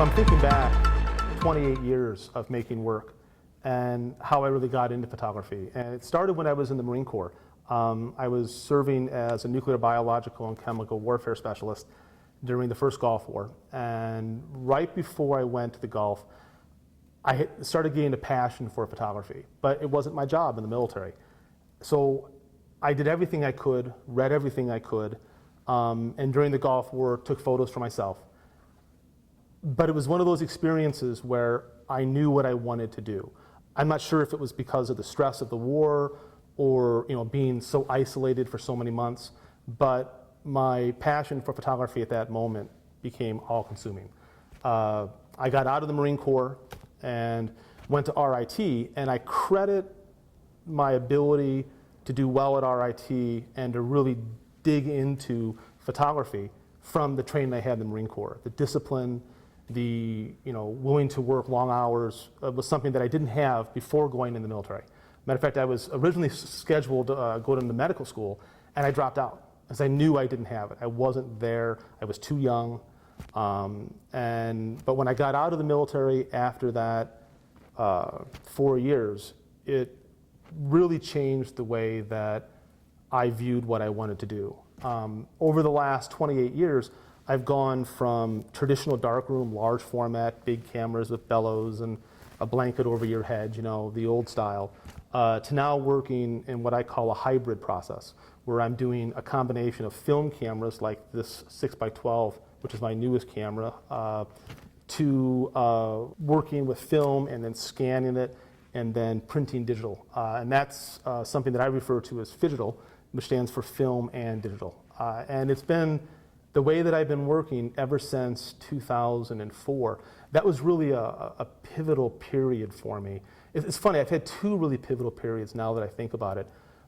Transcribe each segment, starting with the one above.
So I'm thinking back 28 years of making work and how I really got into photography. And it started when I was in the Marine Corps. I was serving as a nuclear, biological, and chemical warfare specialist during the first Gulf War. And right before I went to the Gulf, I started getting a passion for photography, but it wasn't my job in the military. So I did everything I could, read everything I could, and during the Gulf War, took photos for myself. But it was one of those experiences where I knew what I wanted to do. I'm not sure if it was because of the stress of the war or being so isolated for so many months, but my passion for photography at that moment became all-consuming. I got out of the Marine Corps and went to RIT, and I credit my ability to do well at RIT and to really dig into photography from the training I had in the Marine Corps. The discipline, the willing to work long hours was something that I didn't have before going in the military. Matter of fact, I was originally scheduled to go to medical school, and I dropped out because I knew I didn't have it. I wasn't there. I was too young. But when I got out of the military after that 4 years, it really changed the way that I viewed what I wanted to do. Over the last 28 years, I've gone from traditional darkroom, large format, big cameras with bellows and a blanket over your head, the old style, to now working in what I call a hybrid process, where I'm doing a combination of film cameras like this 6x12, which is my newest camera, to working with film and then scanning it and then printing digital. And that's something that I refer to as phygital, which stands for film and digital. And it's been the way that I've been working ever since 2004. That was really a pivotal period for me. It's funny, I've had two really pivotal periods now that I think about it.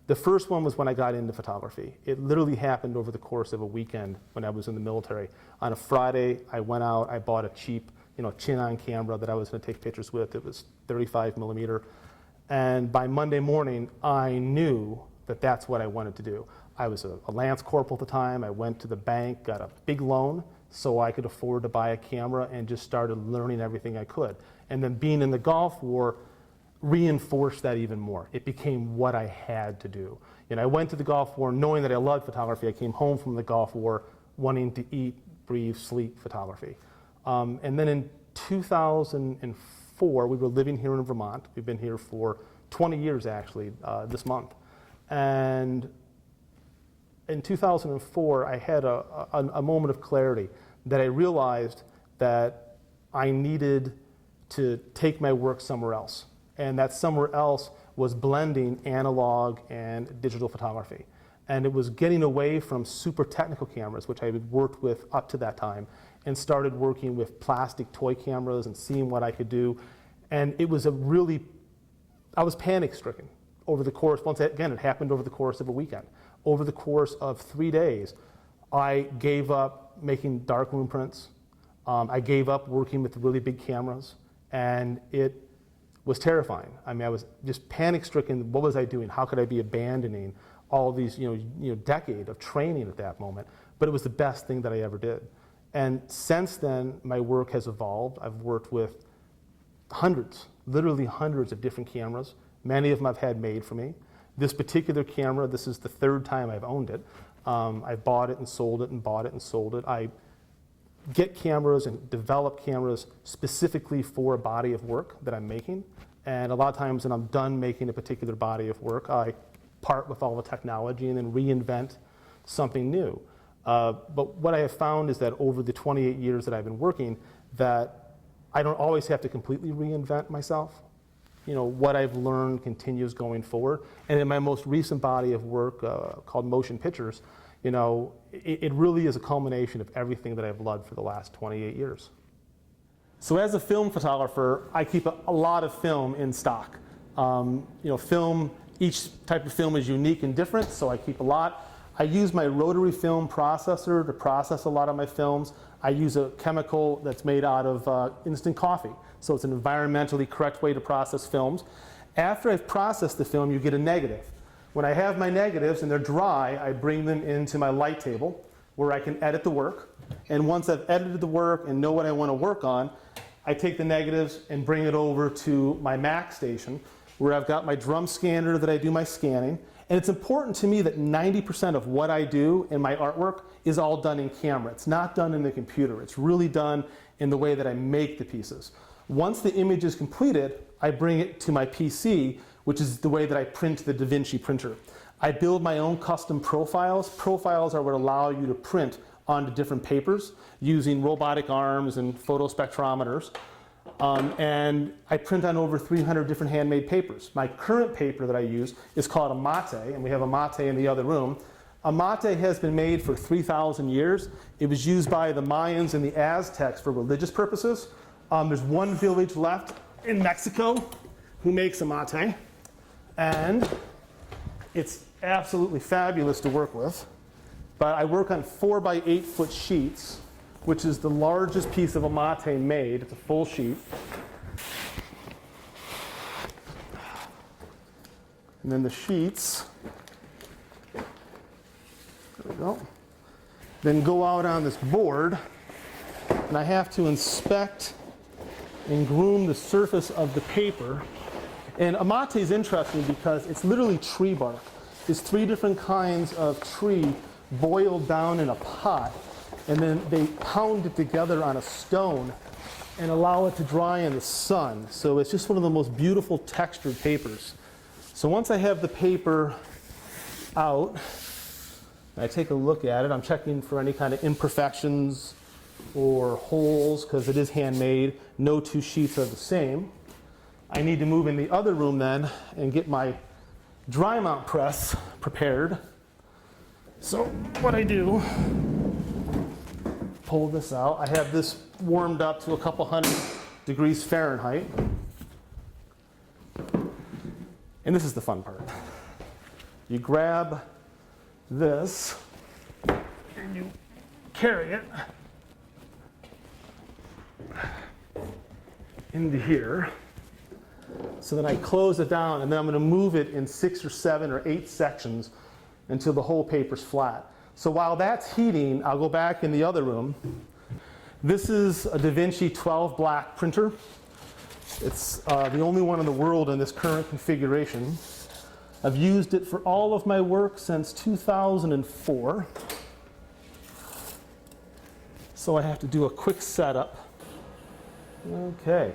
The first one was when I got into photography. It literally happened over the course of a weekend when I was in the military. On a Friday, I went out, I bought a cheap, chin-on camera that I was gonna take pictures with. It was 35 millimeter. And by Monday morning, I knew that that's what I wanted to do. I was a Lance Corporal at the time. I went to the bank, got a big loan so I could afford to buy a camera, and just started learning everything I could. And then being in the Gulf War reinforced that even more. It became what I had to do. I went to the Gulf War knowing that I loved photography. I came home from the Gulf War wanting to eat, breathe, sleep photography. And then in 2004, we were living here in Vermont. We've been here for 20 years actually, this month. And in 2004, I had a moment of clarity that I realized that I needed to take my work somewhere else. And that somewhere else was blending analog and digital photography. And it was getting away from super technical cameras, which I had worked with up to that time, and started working with plastic toy cameras and seeing what I could do. And it was I was panic-stricken over the course, once again, it happened over the course of a weekend. Over the course of 3 days, I gave up making darkroom prints. I gave up working with really big cameras, and it was terrifying. I mean, I was just panic-stricken. What was I doing? How could I be abandoning all these, decade of training at that moment? But it was the best thing that I ever did. And since then, my work has evolved. I've worked with hundreds, literally hundreds of different cameras. Many of them I've had made for me. This particular camera, this is the third time I've owned it. I bought it and sold it and bought it and sold it. I get cameras and develop cameras specifically for a body of work that I'm making. And a lot of times when I'm done making a particular body of work, I part with all the technology and then reinvent something new. But what I have found is that over the 28 years that I've been working, that I don't always have to completely reinvent myself. What I've learned continues going forward. And in my most recent body of work called Motion Pictures, it really is a culmination of everything that I've loved for the last 28 years. So as a film photographer, I keep a lot of film in stock. Each type of film is unique and different, so I keep a lot. I use my rotary film processor to process a lot of my films. I use a chemical that's made out of instant coffee. So it's an environmentally correct way to process films. After I've processed the film, you get a negative. When I have my negatives and they're dry, I bring them into my light table where I can edit the work. And once I've edited the work and know what I want to work on, I take the negatives and bring it over to my Mac station where I've got my drum scanner that I do my scanning. And it's important to me that 90% of what I do in my artwork is all done in camera. It's not done in the computer. It's really done in the way that I make the pieces. Once the image is completed, I bring it to my PC, which is the way that I print the DaVinci printer. I build my own custom profiles. Profiles are what allow you to print onto different papers using robotic arms and photospectrometers. And I print on over 300 different handmade papers. My current paper that I use is called a mate, and we have a mate in the other room. A mate has been made for 3,000 years. It was used by the Mayans and the Aztecs for religious purposes. There's one village left in Mexico who makes a mate, and it's absolutely fabulous to work with. But I work on 4 by 8 foot sheets, which is the largest piece of a mate made. It's a full sheet. And then the sheets, there we go, then go out on this board, and I have to inspect and groom the surface of the paper. And a mate is interesting because it's literally tree bark. It's 3 different kinds of tree boiled down in a pot, and then they pound it together on a stone and allow it to dry in the sun. So it's just one of the most beautiful textured papers. So once I have the paper out, I take a look at it. I'm checking for any kind of imperfections or holes because it is handmade. No 2 sheets are the same. I need to move in the other room then and get my dry mount press prepared. So what I do, pull this out. I have this warmed up to a couple hundred degrees Fahrenheit. And this is the fun part. You grab this and you carry it into here. So then I close it down, and then I'm going to move it in 6 or 7 or 8 sections until the whole paper's flat. So while that's heating, I'll go back in the other room. This is a DaVinci 12 black printer. It's the only one in the world in this current configuration. I've used it for all of my work since 2004. So I have to do a quick setup. Okay.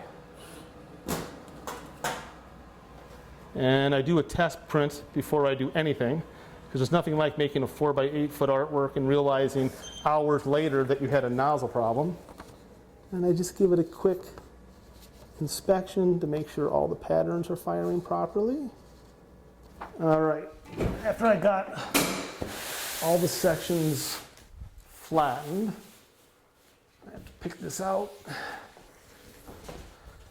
And I do a test print before I do anything, because there's nothing like making a 4 by 8 foot artwork and realizing hours later that you had a nozzle problem. And I just give it a quick inspection to make sure all the patterns are firing properly. All right, after I got all the sections flattened, I have to pick this out.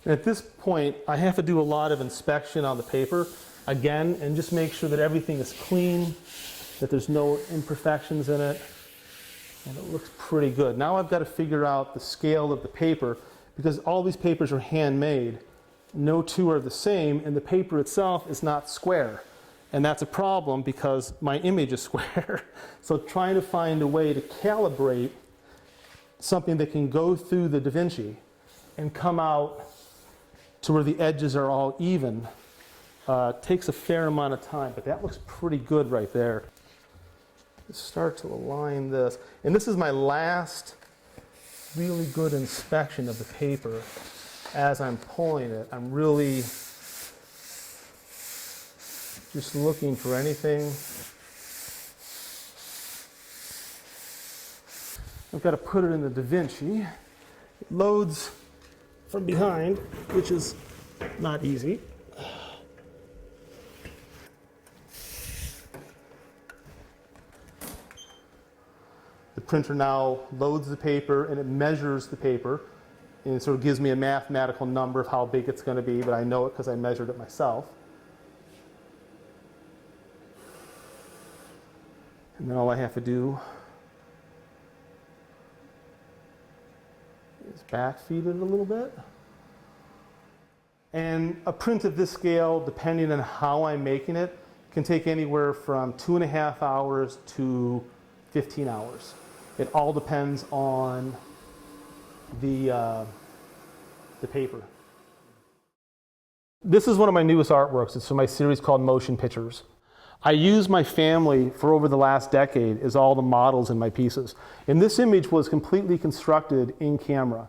And at this point, I have to do a lot of inspection on the paper again and just make sure that everything is clean, that there's no imperfections in it, and it looks pretty good. Now I've got to figure out the scale of the paper because all these papers are handmade. No 2 are the same, and the paper itself is not square. And that's a problem because my image is square. So trying to find a way to calibrate something that can go through the DaVinci and come out to where the edges are all even takes a fair amount of time, but that looks pretty good right there. Let's start to align this. And this is my last really good inspection of the paper. As I'm pulling it, I'm really just looking for anything. I've got to put it in the DaVinci. It loads from behind, which is not easy. The printer now loads the paper and it measures the paper, and it sort of gives me a mathematical number of how big it's going to be, but I know it because I measured it myself. And then all I have to do is backfeed it a little bit. And a print of this scale, depending on how I'm making it, can take anywhere from 2.5 hours to 15 hours. It all depends on the paper. This is one of my newest artworks. It's from my series called Motion Pictures. I used my family for over the last decade as all the models in my pieces. And this image was completely constructed in camera.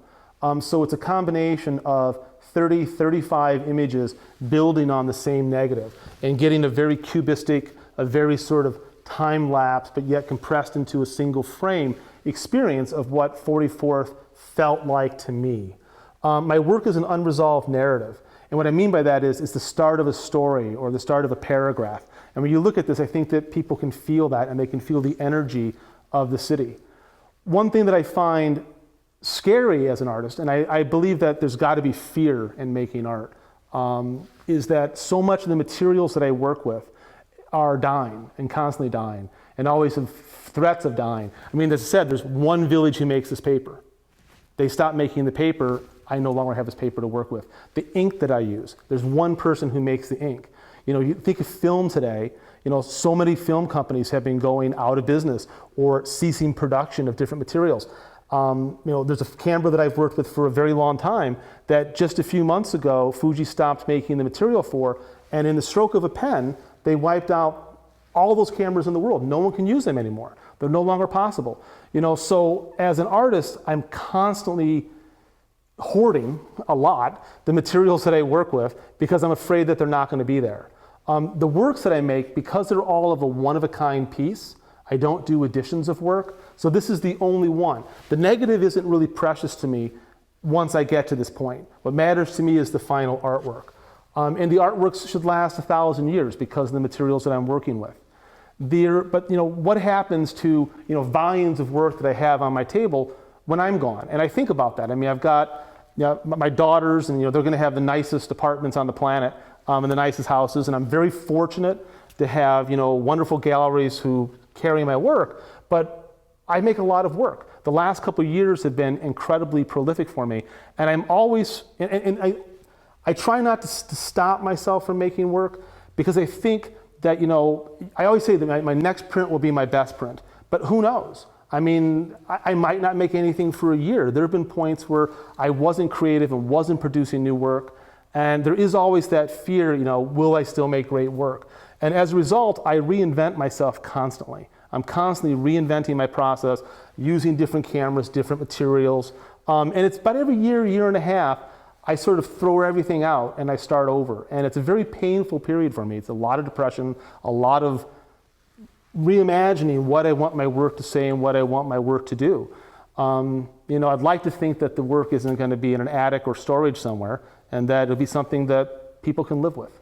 So it's a combination of 30, 35 images building on the same negative and getting a very cubistic, a very sort of time-lapse, but yet compressed into a single frame experience of what 44th felt like to me. My work is an unresolved narrative. And what I mean by that is it's the start of a story or the start of a paragraph. And when you look at this, I think that people can feel that and they can feel the energy of the city. One thing that I find scary as an artist, and I believe that there's got to be fear in making art, is that so much of the materials that I work with are dying and constantly dying and always have threats of dying. I mean, as I said, there's one village who makes this paper. They stop making the paper, I no longer have this paper to work with. The ink that I use, there's one person who makes the ink. You know, you think of film today, you know, so many film companies have been going out of business or ceasing production of different materials. You know, there's a camera that I've worked with for a very long time that just a few months ago, Fuji stopped making the material for, and in the stroke of a pen, they wiped out all those cameras in the world. No one can use them anymore. They're no longer possible. You know, so as an artist, I'm constantly hoarding a lot the materials that I work with because I'm afraid that they're not going to be there. The works that I make, because they're all of a one-of-a-kind piece, I don't do editions of work, so this is the only one. The negative isn't really precious to me once I get to this point. What matters to me is the final artwork. And the artworks should last 1,000 years because of the materials that I'm working with. But you know, what happens to volumes of work that I have on my table when I'm gone? And I think about that. I mean, I've got my daughters, and they're going to have the nicest apartments on the planet and the nicest houses, and I'm very fortunate to have wonderful galleries who carry my work. But I make a lot of work. The last couple of years have been incredibly prolific for me, and I'm always I try not to stop myself from making work because I think that I always say that my next print will be my best print, but who knows? I mean, I might not make anything for a year. There have been points where I wasn't creative and wasn't producing new work, and there is always that fear, will I still make great work? And as a result, I reinvent myself constantly. I'm constantly reinventing my process, using different cameras, different materials, and it's about every year and a half, I sort of throw everything out and I start over. And it's a very painful period for me. It's a lot of depression, a lot of reimagining what I want my work to say and what I want my work to do. I'd like to think that the work isn't going to be in an attic or storage somewhere, and that it'll be something that people can live with.